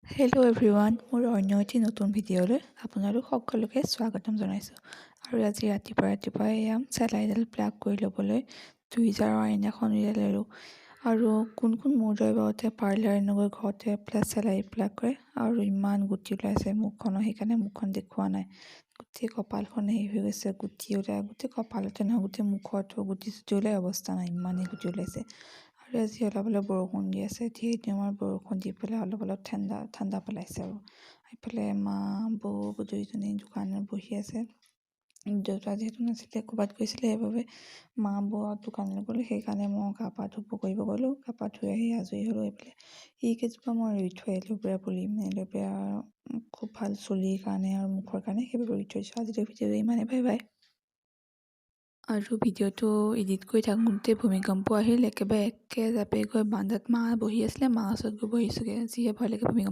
Hello' everyone, মোৰ অন্য এটি নতুন ভিডিঅ'লৈ আপোনালোক সকলোকে স্বাগতম জনাইছোঁ। আৰু আজি ৰাতিপুৱাই এয়া চেলাইডাল প্লাগ কৰি ল'বলৈ টুইজাৰ আইনাখন উলিয়াই ল'লোঁ। আৰু কোন মোৰ দৰে বাৰতে পাৰ্লাৰ নগৈ ঘৰতে চেলাই প্লাগ কৰে। আৰু ইমান গুটি ওলাইছে মুখখনৰ, সেইকাৰণে মুখখন দেখুওৱা নাই। গোটেই কপালখন হেৰি হৈ গৈছে, গুটি ওলাই, গোটেই কপালতে নহয়, গোটেই মুখতো গুটি চুটি ওলাই অৱস্থা নাই, ইমানেই গুটি ওলাইছে। আৰু আজি অলপ বৰষুণ দি আছে, আমাৰ বৰষুণ দি পেলাই অলপ ঠাণ্ডা পেলাইছে। আৰু এইফালে মা বৌ দুয়োজনী দোকানত বহি আছে। দেউতা যিহেতু নাছিলে, ক'ৰবাত গৈছিলে, সেইবাবে মা বৌ দোকানলৈ গ'লোঁ। সেইকাৰণে মই গা পা কৰিব গ'লোঁ। গা পা ধুই আহি আজৰি হ'লোঁ। এইফালে এইকেইজোপা মই ৰুই থৈ এল'ভেৰা পুলি, এল'ভেৰা খুব ভাল চুলিৰ কাৰণে আৰু মুখৰ কাৰণে, সেইবাবে ৰুই থৈছোঁ। আজিলৈ ভিডিঅ'টো ইমানেই, বাই বাই। আৰু ভিডিঅ'টো এডিট কৰি থাকোঁতে ভূমিকম্প আহিল। একেবাৰে একে জাপে গৈ বান্দাত মা বহি আছিলে, মাৰ ওচৰত গৈ বহিছোঁগৈ। যিহে ভয় লাগে ভূমিকম্প